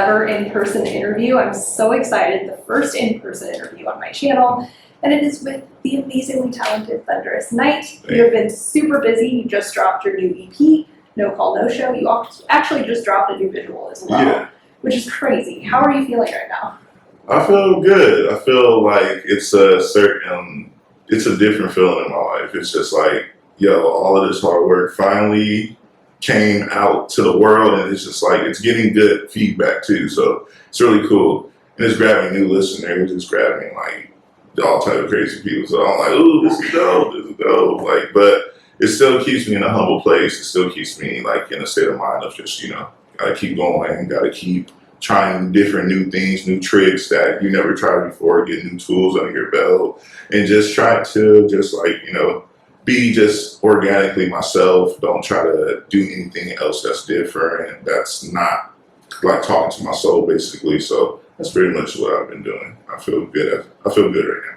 ever in-person interview. I'm so excited, the first in-person interview on my channel, and it is with the amazingly talented Thunderous Knight. You have been super busy. You just dropped your new EP, No Call, No Show. You actually just dropped a new visual as well, which is crazy. How are you feeling right now? I feel good. I feel like it's a different feeling in my life. It's just like, yo, all of this hard work finally came out to the world, and it's just like, it's getting good feedback too. So it's really cool. And it's grabbing new listeners, it's grabbing like all type of crazy people. So I'm like, ooh, this is dope. Like, but it still keeps me in a humble place. It still keeps me like in a state of mind of just, gotta keep going, gotta keep trying different new things, new tricks that you never tried before, get new tools under your belt, and just try to just like, be just organically myself. Don't try to do anything else that's different. That's not like talking to my soul, basically. So that's pretty much what I've been doing. I feel good. I feel good right now.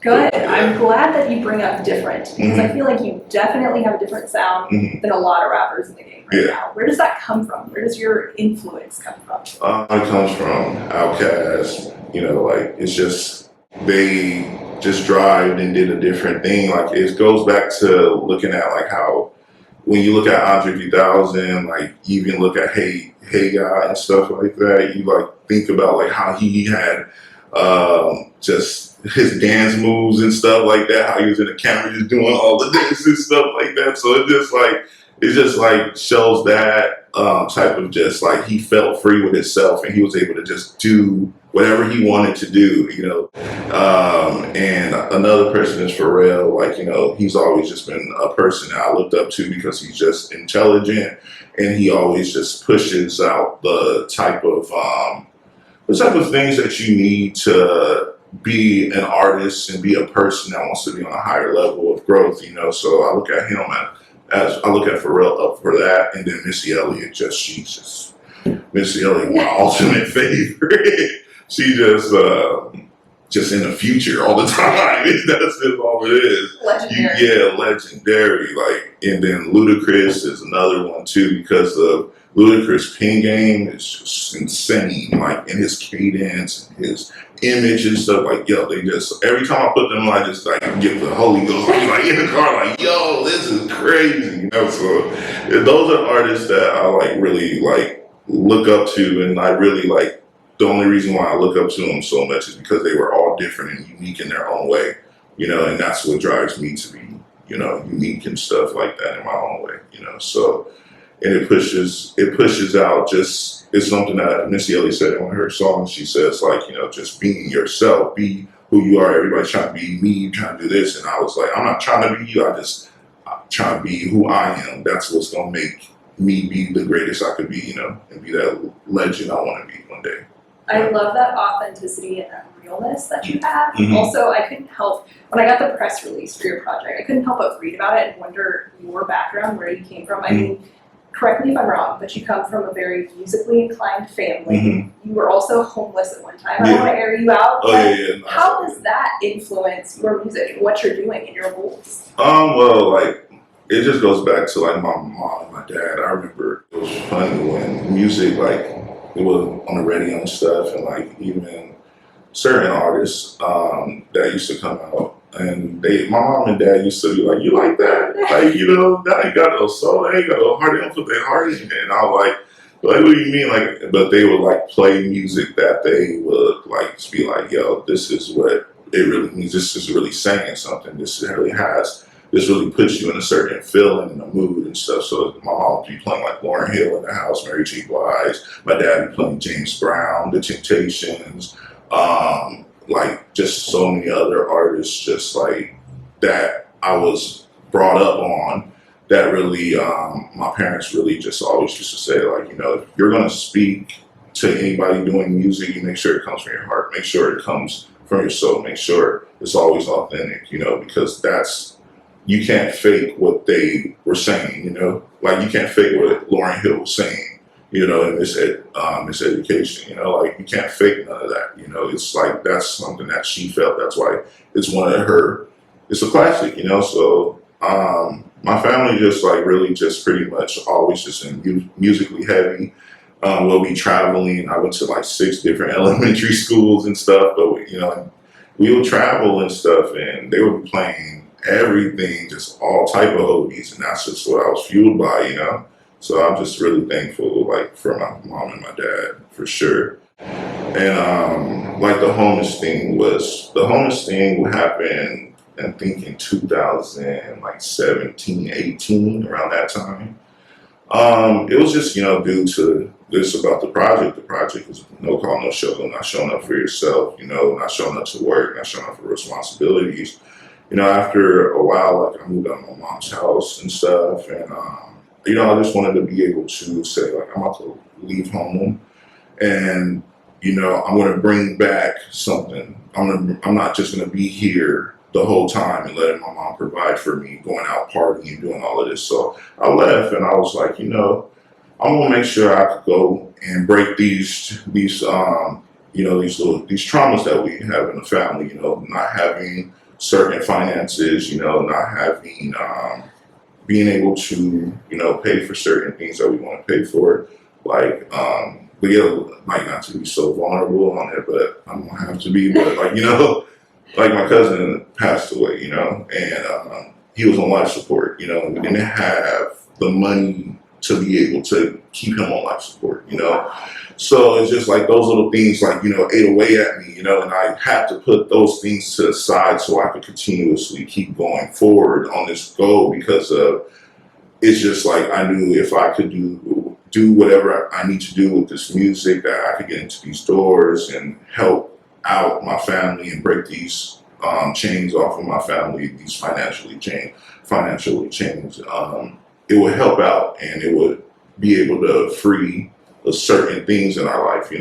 Good. I'm glad that you bring up different, because I feel like you definitely have a different sound than a lot of rappers in the game right now. Where does that come from? Where does your influence come from? It comes from Outkast. Like, it's just, they just drived and did a different thing. Like, it goes back to looking at like how, when you look at Andre 3000, like even look at Hey Guy and stuff like that, you like think about like how he had just his dance moves and stuff like that, how he was in the camera just doing all the this and stuff like that. So it just like shows that type of just like, he felt free with himself and he was able to just do whatever he wanted to do, and another person is Pharrell. Like, he's always just been a person that I looked up to because he's just intelligent, and he always just pushes out the type of things that you need to be an artist and be a person that wants to be on a higher level of growth, So I look at him as I look at Pharrell up for that, and then Missy Elliott, Missy Elliott, my ultimate favorite. She just in the future all the time. That's just all it is. Legendary. Legendary. Like, and then Ludacris is another one too, because the Ludacris pen game is just insane. Like, in his cadence and his image and stuff. Like, yo, they just, every time I put them, I just like get the Holy Ghost. I'm like in the car, like, yo, this is crazy. So those are artists that I like really like look up to, and I really like. The only reason why I look up to them so much is because they were all different and unique in their own way, and that's what drives me to be, unique and stuff like that in my own way, So, and it pushes out just, it's something that Missy Elliott said in one of her songs. She says like, just being yourself, be who you are. Everybody's trying to be me, trying to do this. And I was like, I'm not trying to be you. I'm trying to be who I am. That's what's going to make me be the greatest I could be, and be that legend I want to be one day. I love that authenticity and that realness that you have. Also, I couldn't help, when I got the press release for your project, I couldn't help but read about it and wonder your background, where you came from. I mean, correct me if I'm wrong, but you come from a very musically inclined family. You were also homeless at one time. I don't want to air you out, but how does that influence your music and what you're doing in your roles? Well, like, it just goes back to like my mom and my dad. I remember it was funny when music, like, it was on the radio and stuff, and like even certain artists that used to come out, and my mom and dad used to be like, "You like that? Like, that ain't got no soul, they ain't got no heart, they don't put their heart in it." And I was like, what do you mean? Like, but they would like play music that they would like be like, "Yo, this is what it really means. This is really saying something. This really puts you in a certain feeling and a mood and stuff." So my mom would be playing like Lauryn Hill in the house, Mary J. Blige. My dad would be playing James Brown, The Temptations, like just so many other artists, just like that I was brought up on. That really, my parents really just always used to say, like, if you're gonna speak to anybody doing music, you make sure it comes from your heart, make sure it comes from your soul, make sure it's always authentic, because you can't fake what they were saying, like you can't fake what Lauryn Hill was saying, in this education, like you can't fake none of that, it's like, that's something that she felt. That's why it's it's a classic, so my family just like really just pretty much always just in musically heavy. We'll be traveling. I went to like 6 different elementary schools and stuff, but we would travel and stuff, and they would be playing everything, just all type of oldies, and that's just what I was fueled by. So I'm just really thankful, like, for my mom and my dad, for sure. And like the homeless thing happened, I think in 2017, 18, around that time. It was just, due to this about the project. The project was no call, no show, not showing up for yourself, not showing up to work, not showing up for responsibilities. After a while, like, I moved out of my mom's house and stuff, and I just wanted to be able to say, like, I'm about to leave home, and I'm going to bring back something. I'm not just going to be here the whole time and letting my mom provide for me, going out partying and doing all of this. So I left, and I was like, I'm gonna make sure I could go and break these traumas that we have in the family. Not having certain finances. Not having being able to pay for certain things that we want to pay for, like. But like, not to be so vulnerable on it, but I'm gonna have to be. But like like my cousin passed away, and he was on life support. We didn't have the money to be able to keep him on life support. So it's just like those little things, like ate away at me, and I had to put those things to the side so I could continuously keep going forward on this goal, because it's just like I knew if I could do whatever I need to do with this music, that I could get into these doors and help out my family and break these chains off of my family, these financially chains. It would help out, and it would be able to free certain things in our life.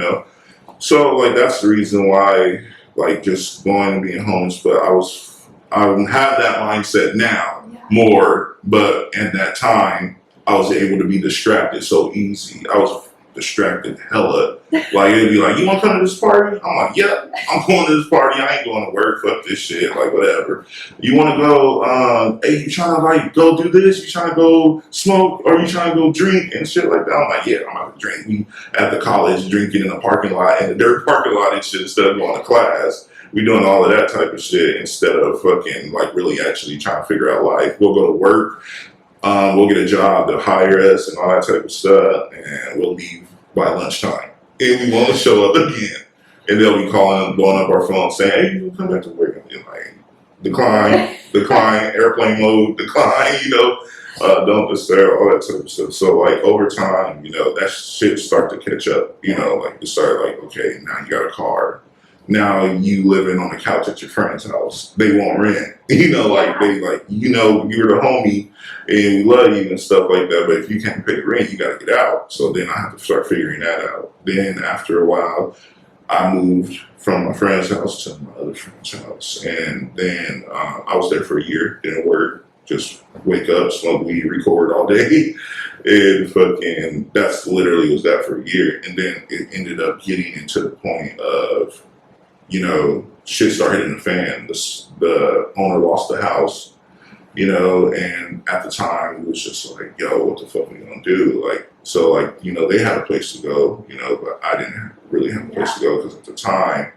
So like that's the reason why, like, just going and being homeless. But I have that mindset now more, but at that time I was able to be distracted so easy. I was distracted hella. Like, it'd be like, you want to come to this party? I'm like, yeah, I'm going to this party. I ain't going to work. Fuck this shit. Like, whatever. You want to go, hey, you trying to, like, go do this? You trying to go smoke? Or you trying to go drink and shit like that? I'm like, yeah, I'm about to drink. We at the college drinking in the parking lot, in the dirt parking lot and shit, instead of going to class. We doing all of that type of shit instead of fucking, like, really actually trying to figure out life. We'll go to work. We'll get a job, they'll hire us and all that type of stuff, and we'll leave by lunchtime. And we won't show up again. And they'll be blowing up our phone saying, hey, you'll come back to work. And you're like, decline, airplane mode, decline, don't disturb, all that type of stuff. So, like, over time, that shit start to catch up, like, you start like, okay, now you got a car. Now you living on the couch at your friend's house. They won't rent. Like, they like, you're the homie and we love you and stuff like that. But if you can't pay the rent, you got to get out. So then I have to start figuring that out. Then after a while, I moved from my friend's house to my other friend's house. And then I was there for a year, didn't work, just wake up, smoke weed, record all day. And fucking, that's literally was that for a year. And then it ended up getting into the point of, shit started hitting the fan. The owner lost the house, and at the time it was just like, yo, what the fuck are we gonna do? Like, so like, they had a place to go, but I didn't really have a place to go, because at the time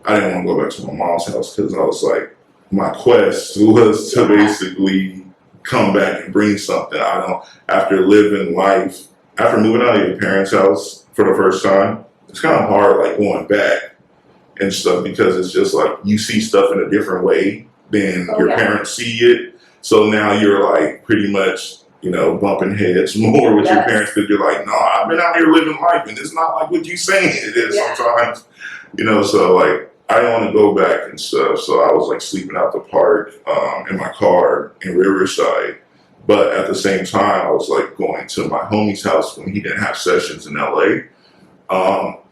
I didn't want to go back to my mom's house, because I was like, my quest was to basically come back and bring something. After living life, after moving out of your parents' house for the first time, it's kind of hard, like, going back and stuff, because it's just like you see stuff in a different way than your parents see it. So now you're like pretty much, bumping heads more with your parents, because you're like, no, I've been out here living life and it's not like what you saying it is sometimes. So like I didn't want to go back and stuff. So I was like sleeping out the park in my car in Riverside. But at the same time, I was like going to my homie's house when he didn't have sessions in LA.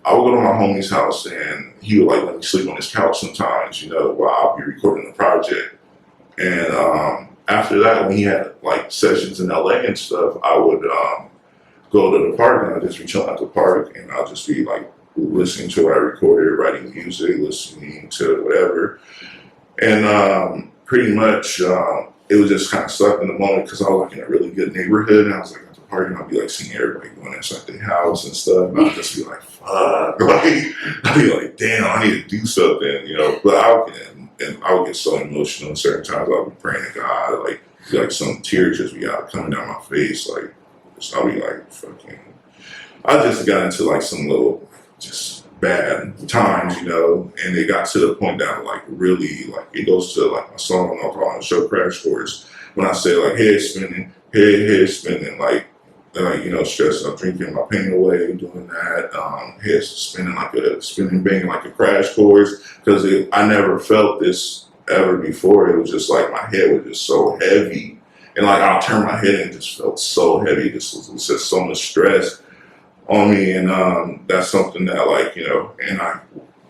I would go to my homie's house and he would like let me sleep on his couch sometimes, while I'll be recording the project. And after that, when he had like sessions in LA and stuff, I would go to the park and I'd just be chilling at the park and I'll just be like listening to what I recorded, writing music, listening to whatever. And pretty much it was just kind of stuck in the moment, because I was like in a really good neighborhood and I was like at the party, and I'll be like seeing everybody going inside their house and stuff, and I'll just be like, fuck, like, I'll be like, damn, I need to do something, you know. But I would get so emotional certain times. I'll be praying to God, like some tears just be out coming down my face, like, so I'll be like, fucking. I just got into like some little just bad times, you know, and it got to the point that like really like it goes to like my song I'll call on the show Crash Course when I say like head spinning, like you know, stress, I'm drinking my pain away, doing that, head spinning like a spinning bang like a crash course because I never felt this ever before. It was just like my head was just so heavy, and like I'll turn my head and it just felt so heavy. This was just so much stress on me, and that's something that like, you know, and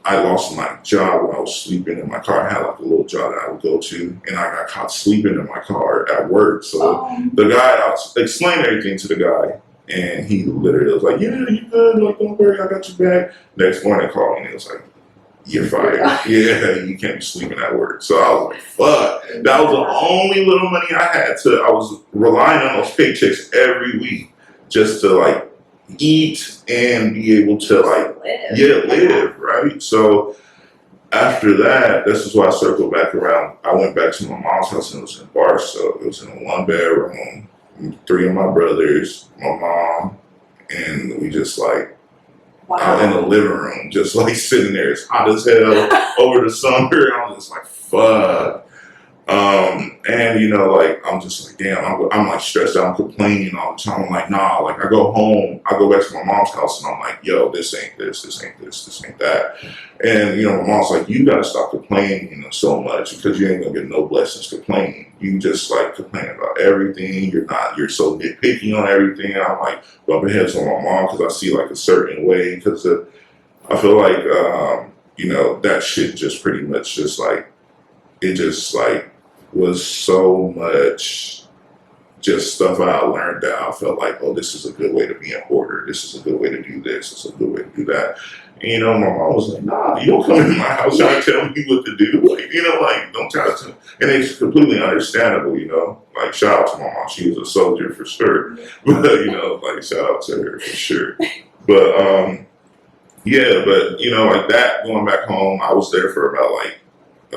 I lost my job when I was sleeping in my car. I had like a little job that I would go to, and I got caught sleeping in my car at work. So the guy, I explained everything to the guy, and he literally was like, yeah, you good, like don't worry, I got your back. Next morning he called me and he was like, you're fired. Yeah, you can't be sleeping at work. So I was like, fuck. That was the only little money I had I was relying on those paychecks every week just to like eat and be able to like live, right? So after that, this is why I circled back around. I went back to my mom's house and it was in Barstow. It was in a 1-bedroom, 3 of my brothers, my mom, and we just like out in the living room, just like sitting there. It's hot as hell over the summer. I'm just like, fuck. And you know, like I'm just like, damn, I'm like stressed out, I'm complaining all the time. I'm like, nah, like I go home, I go back to my mom's house and I'm like, yo, this ain't this ain't that. And you know, my mom's like, you gotta stop complaining, you know, so much because you ain't gonna get no blessings complaining. You just like complain about everything. You're so nitpicky on everything. And I'm like bumping heads on my mom because I see like a certain way because I feel like you know, that shit just pretty much just like it just like was so much just stuff I learned that I felt like, oh, this is a good way to be in order. This is a good way to do this. This is a good way to do that. And, you know, my mom was like, nah, you don't come into my house trying to tell me what to do. Like, you know, like, don't try to. And it's completely understandable, you know. Like, shout out to my mom. She was a soldier for sure. But, you know, like, shout out to her for sure. But, yeah, but, you know, like that, going back home, I was there for about like,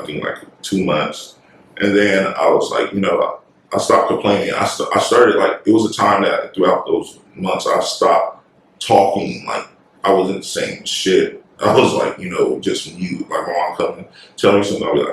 I think like 2 months. And then I was like, you know, I stopped complaining. I started like, it was a time that throughout those months, I stopped talking. Like, I wasn't saying shit. I was like, you know, just when you, like, my mom come and tell me something, I'll be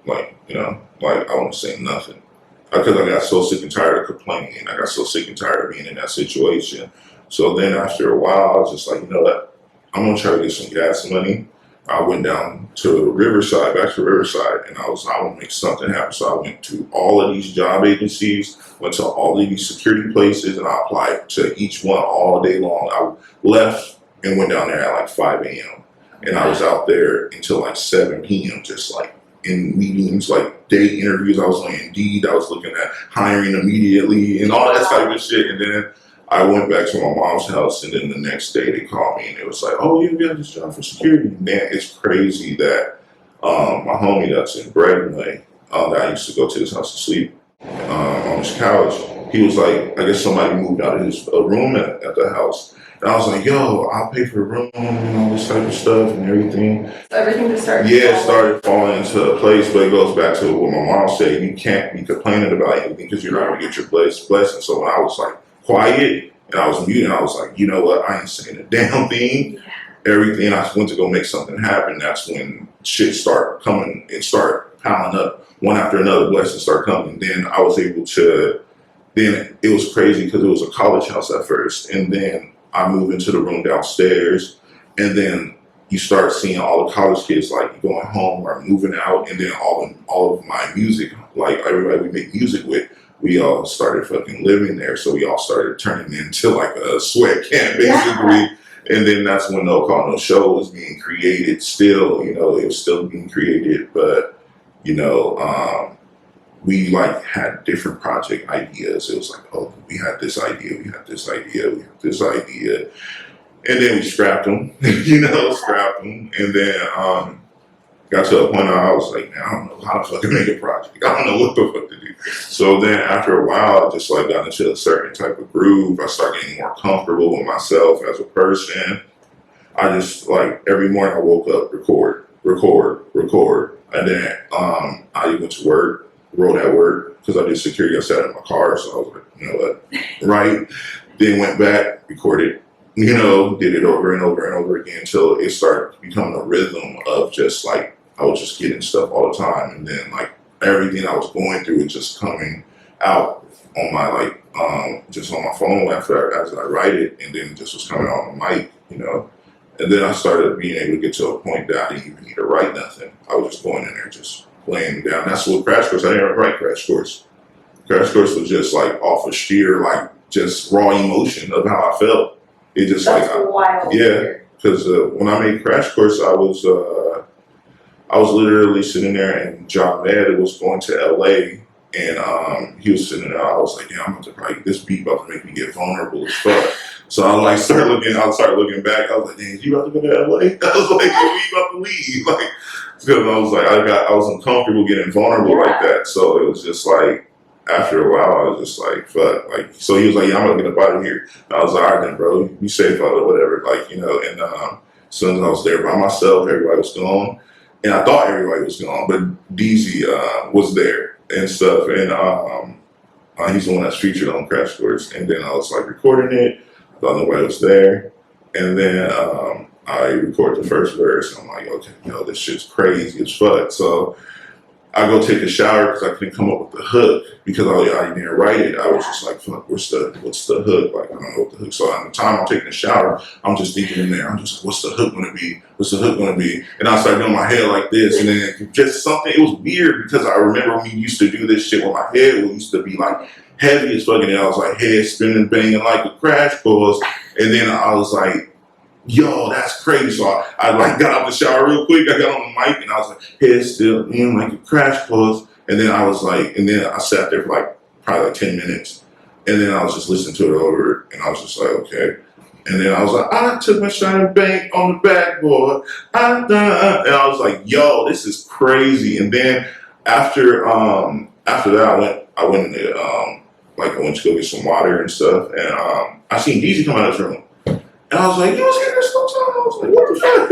like, you know, like, I won't say nothing. Because I got so sick and tired of complaining. I got so sick and tired of being in that situation. So then after a while, I was just like, you know what? I'm going to try to get some gas money. I went down to Riverside, back to Riverside, and I want to make something happen. So I went to all of these job agencies, went to all of these security places, and I applied to each one all day long. I left and went down there at like 5 a.m. And I was out there until like 7 p.m. just like in meetings, like day interviews. I was on Indeed. I was looking at hiring immediately and all that type of shit. And then I went back to my mom's house, and then the next day they called me and it was like, oh, yeah, we got this job for security. Man, it's crazy that my homie that's in Bradway, that I used to go to his house to sleep on his couch, he was like, I guess somebody moved out of his room at the house. And I was like, yo, I'll pay for the room and all this type of stuff and everything. So everything just started it started falling into place, but it goes back to what my mom said. You can't be complaining about anything because you're not going to get your blessing. So when I was like, quiet and I was muted, I was like, you know what, I ain't saying a damn thing. Everything, I went to go make something happen. That's when shit started coming and start piling up one after another. Blessings start coming. Then I was able to, then it was crazy because it was a college house at first, and then I moved into the room downstairs, and then you start seeing all the college kids like going home or moving out, and then all of my music, like everybody we make music with, we all started fucking living there. So we all started turning into like a sweat camp, basically. Yeah. And then that's when No Call No Show was being created still, you know, it was still being created. But, you know, we like had different project ideas. It was like, oh, we had this idea, we had this idea, we had this idea. And then we scrapped them, you know, scrapped them. And then got to a point where I was like, man, I don't know how to fucking make a project. I don't know what the fuck to do. So then after a while, I just like got into a certain type of groove. I started getting more comfortable with myself as a person. I just like every morning I woke up, record. And then I went to work, wrote at work, because I did security. I sat in my car, so I was like, you know what, right? Then went back, recorded, you know, did it over and over and over again until it started becoming a rhythm of just like, I was just getting stuff all the time. And then like everything I was going through was just coming out on my like, just on my phone as I write it, and then it just was coming out on the mic, you know. And then I started being able to get to a point that I didn't even need to write nothing. I was just going in there, just laying down. That's what Crash Course, I didn't ever write Crash Course. Crash Course was just like off of sheer, like just raw emotion of how I felt. It just That's like, wild. yeah, because when I made Crash Course, I was literally sitting there, and John Mad was going to LA, and he was sitting there. I was like, yeah, I'm about to probably, this beat about to make me get vulnerable as fuck. So I like started looking back. I was like, dang, you about to go to LA? I was like, yeah, we about to leave. Like, because I was like, I was uncomfortable getting vulnerable like that. So it was just like, after a while, I was just like, fuck. Like, so he was like, yeah, I'm gonna get up out of here. And I was like, all right then, bro, be safe out or whatever. Like, you know, and as soon as I was there by myself, everybody was gone. And I thought everybody was gone, but DZ was there and stuff. And he's the one that's featured on Crash Course. And then I was like recording it. I thought nobody was there. And then I recorded the first verse. And I'm like, okay, yo, this shit's crazy as fuck. So I go take a shower because I couldn't come up with the hook because I didn't write it. I was just like, fuck, what's the hook? Like, I don't know what the hook. So at the time I'm taking a shower, I'm just thinking in there, I'm just like, what's the hook gonna be? What's the hook gonna be? And I started doing my head like this, and then just something, it was weird because I remember when we used to do this shit where my head used to be like heavy as fucking, and I was like head spinning, banging like a Crash Course. And then I was like, yo, that's crazy. So I like got out the shower real quick. I got on the mic and I was like, head still, like a Crash Course. And then I was like, and then I sat there for like probably like 10 minutes. And then I was just listening to it over, and I was just like, okay. And then I was like, I took my shining bank on the backboard. And I was like, yo, this is crazy. And then after that, I went to go get some water and stuff. And I seen DZ come out of his room. And I was like, you was hearing this whole time? I was like, what the fuck?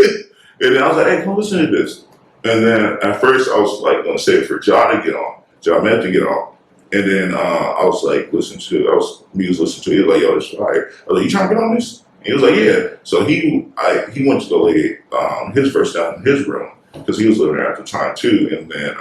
And then I was like, hey, come listen to this. And then at first I was like gonna say it for John to get on. John meant to get on. And then I was like, he was listening to it. He was like, yo, this is fire. I was like, you trying to get on this? And he was like, yeah. So he went to go lay his verse down in his room because he was living there at the time too. And then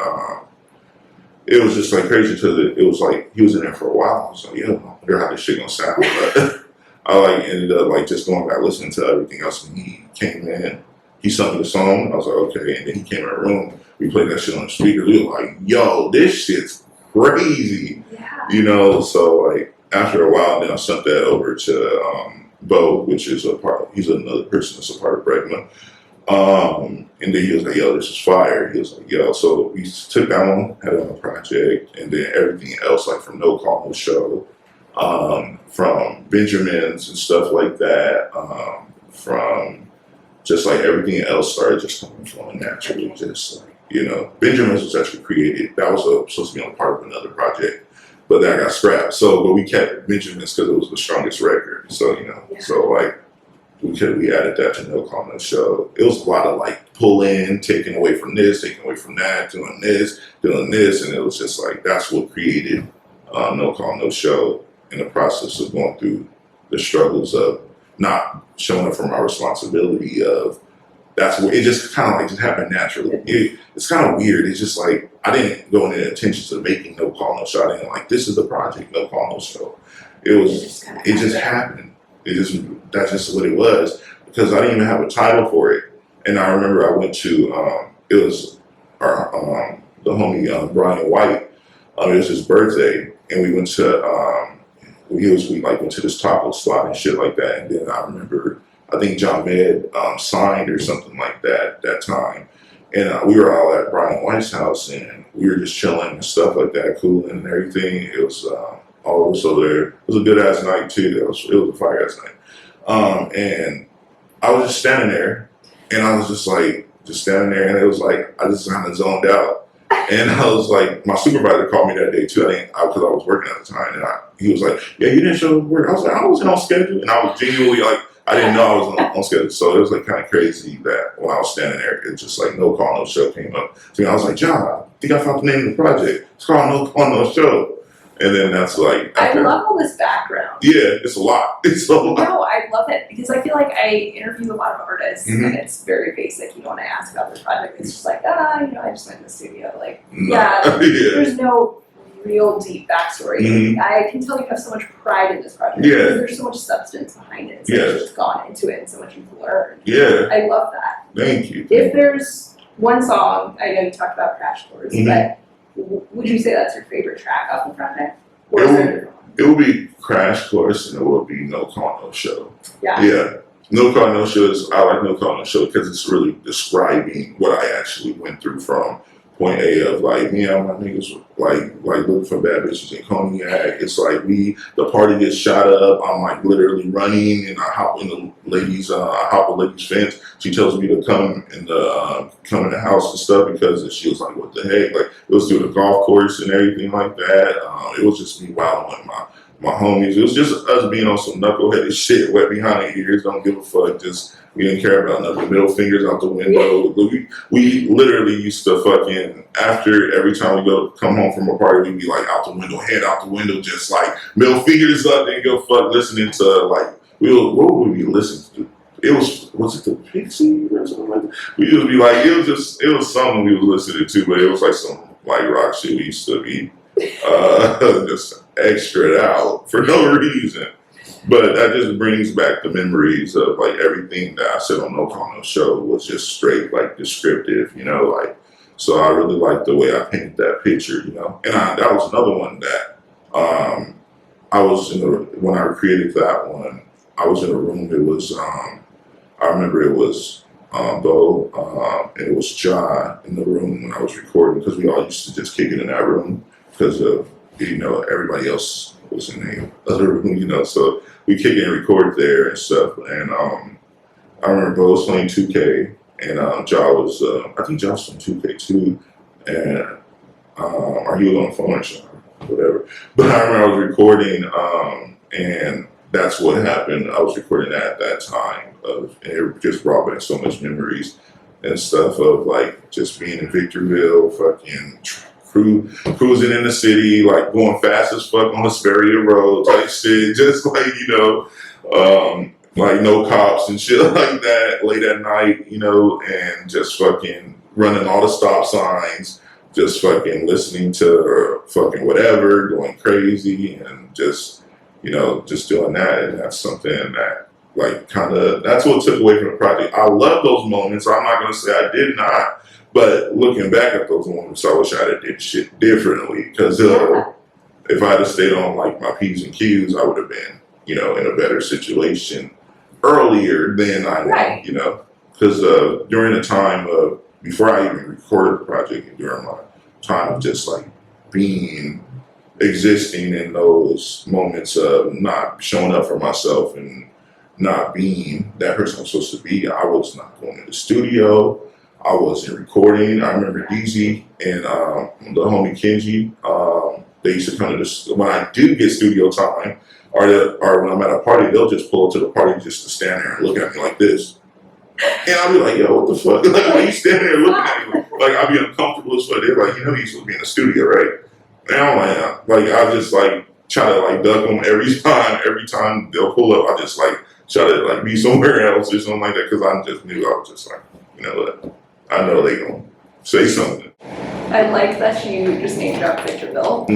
it was just like crazy because it was like he was in there for a while. I was like, yeah, I wonder how this shit gonna sound. But I like ended up like just going back listening to everything else, and he came in, he sung the song. I was like, okay. And then he came in the room, we played that shit on the speaker. We were like, yo, this shit's crazy. Yeah. You know, so like after a while, then I sent that over to Bo, which is he's another person that's a part of Bregman. And then he was like, yo, this is fire. He was like, yo, so we took that one, had it on a project, and then everything else, like from No Call, No Show, from Benjamins and stuff like that, from just like everything else started just coming flowing naturally, just like, you know, Benjamins was actually created, that was supposed to be on part of another project, but that got scrapped. So, but we kept Benjamins because it was the strongest record. So, you know, so like, we added that to No Call, No Show. It was a lot of like pull in, taking away from this, taking away from that, doing this, and it was just like, that's what created No Call, No Show in the process of going through the struggles of not showing up from our responsibility of, that's where it just kind of like just happened naturally. It's kind of weird. It's just like, I didn't go into intentions of making No Call, No Show. I didn't like, this is the project, No Call, No Show. It just happened. That's just what it was, because I didn't even have a title for it. And I remember I went to, it was our, the homie Brian White, it was his birthday, and we went to, we went to this taco spot and shit like that. And then I remember, I think John Med signed or something like that time. And we were all at Brian White's house, and we were just chilling and stuff like that, cooling and everything. It was all so there. It was a good ass night too. It was a fire ass night. And I was just standing there, and I was just like just standing there, and it was like I just kind of zoned out. And I was like, my supervisor called me that day too. Because I was working at the time, and he was like, "Yeah, you didn't show up to work." I was like, "I wasn't on schedule," and I was genuinely like, I didn't know I was on schedule. So it was like kind of crazy that when I was standing there, it just like no call, no show came up to me. I was like, "John, I think I found the name of the project. It's called No Call, No Show." And then that's like, I love all this background. yeah, it's a lot. It's a lot. No, I love it because I feel like I interview a lot of artists and it's very basic. You don't want to ask about their project. It's just like, I just went in the studio. Like, there's no real deep backstory. I can tell you have so much pride in this project because there's so much substance behind it. So it's just gone into it and so much you've learned. Yeah. I love that. Thank you. If there's one song, I know you talked about Crash Course, but would you say that's your favorite track off the project? Or is there a different one? It would be Crash Course, and it would be No Call, No Show. Yeah. No Call, No Show I like No Call, No Show because it's really describing what I actually went through from point A of like, my niggas like looking for bad bitches in cognac. It's like the party gets shot up. I'm like literally running, and I hop in the lady's fence. She tells me to come in the house and stuff because she was like, what the heck? Like it was through the golf course and everything like that. It was just me wilding with my homies. It was just us being on some knuckleheaded shit, wet behind the ears, don't give a fuck. Just we didn't care about nothing. Middle fingers out the window. We literally used to fucking, after every time we come home from a party, we'd be like out the window, head out the window, just like middle fingers up, and go fuck listening to like what would we be listening to? It was it the Pixie or something like that? We used to be like it was something we was listening to, but it was like some like rock shit we used to be just extra out for no reason. But that just brings back the memories of like everything that I said on No Call, No Show was just straight like descriptive, like. So I really like the way I painted that picture, And that was another one that I was when I created that one. I was in a room. It was I remember it was Bo and it was Ja in the room when I was recording because we all used to just kick it in that room because of everybody else was in the other room, so we kick it and record there and stuff. And I remember Bo was playing 2K and Ja was I think Ja was from 2K too, and or he was on the phone or something, whatever. But I remember I was recording and that's what happened. I was recording that at that time and it just brought back so much memories and stuff of like just being in Victorville, fucking cruising in the city, like going fast as fuck on Hesperia Road type shit, just like, like no cops and shit like that late at night, and just fucking running all the stop signs, just fucking listening to fucking whatever, going crazy and just, just doing that. And that's something that like that's what took away from the project. I love those moments. I'm not going to say I did not. But looking back at those moments, I wish I had did shit differently. Because if I had stayed on like my P's and Q's, I would have been, in a better situation earlier than I know, Because during the time of before I even recorded the project, and during my time of just like existing in those moments of not showing up for myself and not being that person I'm supposed to be, I was not going to the studio. I wasn't recording. I remember DZ and the homie Kenji. They used to come to this when I do get studio time, or when I'm at a party, they'll just pull up to the party just to stand there and look at me like this. And I'll be like, yo, what the fuck? Like, why you standing there looking at me? Like, I'll be uncomfortable as fuck. They're like, you used to be in the studio, right? And I'm like, I just like try to like duck them every time. Every time they'll pull up, I just like try to like be somewhere else or something like that because I just knew I was just like, what? I know they gonna say something. I like that you just named dropped Victorville.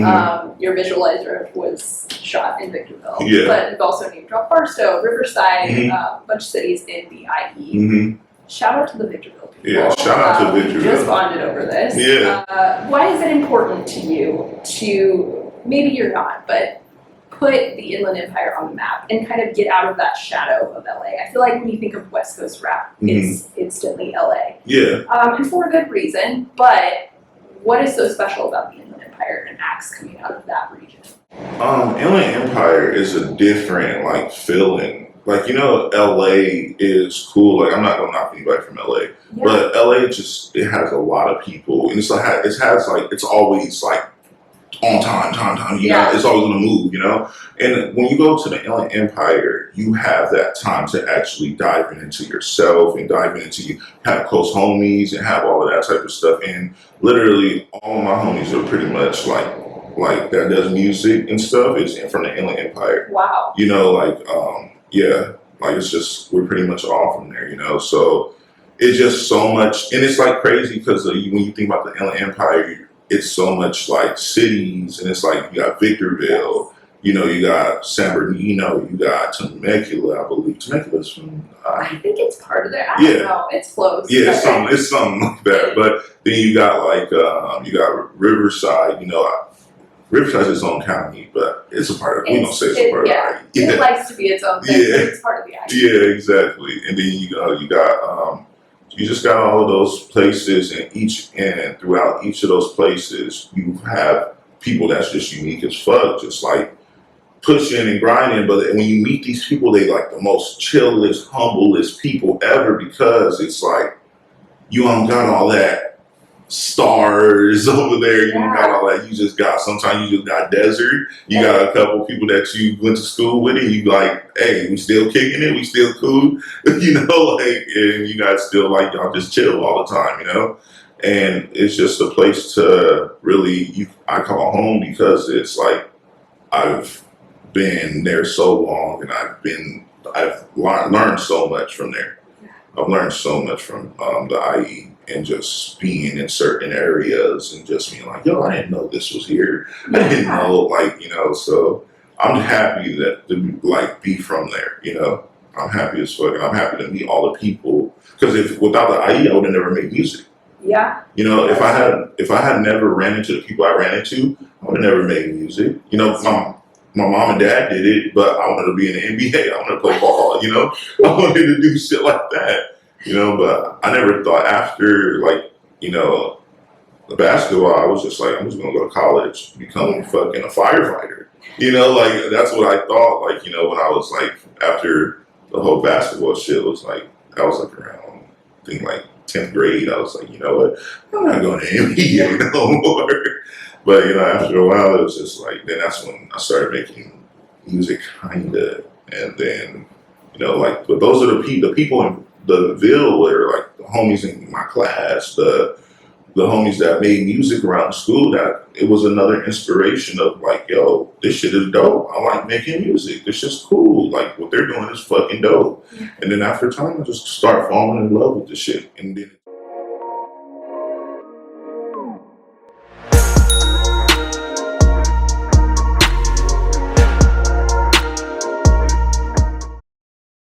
Your visualizer was shot in Victorville, but you've also named dropped Barstow, Riverside, a bunch of cities in the IE. Shout out to the Victorville people. Yeah, shout out to Victorville. Just bonded over this. Yeah. Why is it important to you to, maybe you're not, but put the Inland Empire on the map and kind of get out of that shadow of LA? I feel like when you think of West Coast rap, it's instantly LA. Yeah. And for a good reason, but what is so special about the Inland Empire and acts coming out of that region? Inland Empire is a different like feeling like, you know, LA is cool. Like, I'm not gonna knock anybody from LA, Yeah. but LA just, it has a lot of people, and it has like, it's always like on time. You know, it's always gonna move. You know, and when you go to the Inland Empire, you have that time to actually dive into yourself and dive into you have close homies and have all of that type of stuff. And literally, all of my homies are pretty much like that does music and stuff is from the Inland Empire. Wow. You know, like yeah, like it's just we're pretty much all from there. You know, so it's just so much, and it's like crazy because when you think about the Inland Empire, it's so much like cities, and it's like you got Victorville, you know, you got San Bernardino, you got Temecula, I believe. Temecula's from, I think it's part of there. I Yeah. don't know. It's close. yeah, Okay. it's something like that. But then you got like, you got Riverside, you know, Riverside's its own county, but it's a part of, we don't say it's a part Yeah. of the It likes to be its own thing. Yeah. But it's part of the idea. Yeah, exactly. And then you got you just got all of those places, and throughout each of those places, you have people that's just unique as fuck, just like pushing and grinding. But when you meet these people, they like the most chillest, humblest people ever, because it's like you don't got all that stars over there. You don't got all that. You just got, sometimes you just got desert. You got a couple people that you went to school with, and you like, hey, we still kicking it, we still cool, you know, like, and you guys still like, y'all just chill all the time, you know. And it's just a place to really, I call home, because it's like I've been there so long, and I've learned so much from there. I've learned so much from the IE, and just being in certain areas and just being like, yo, I didn't know this was here. I didn't know, like, you know, so I'm happy to like be from there, you know. I'm happy as fuck, and I'm happy to meet all the people, because if without the IE, I would have never made music. Yeah. You know, if I had never ran into the people I ran into, I would have never made music. You know, my mom and dad did it, but I wanted to be in the NBA. I wanted to play ball, you know. I wanted to do shit like that. You know, but I never thought after, like, you know, the basketball, I was just like, I'm just gonna go to college, become fucking a firefighter. You know, like, that's what I thought, like, you know, when I was like, after the whole basketball shit was like, I was like around, I think like 10th grade, I was like, you know what, I'm not going to NBA no more. But, you know, after a while, it was just like, then that's when I started making music, kinda. And then, you know, like, but those are the people in the Ville were like the homies in my class, the homies that made music around school, that it was another inspiration of like, yo, this shit is dope. I like making music. This shit's cool. Like, what they're doing is fucking dope. And then after time, I just start falling in love with the shit. And then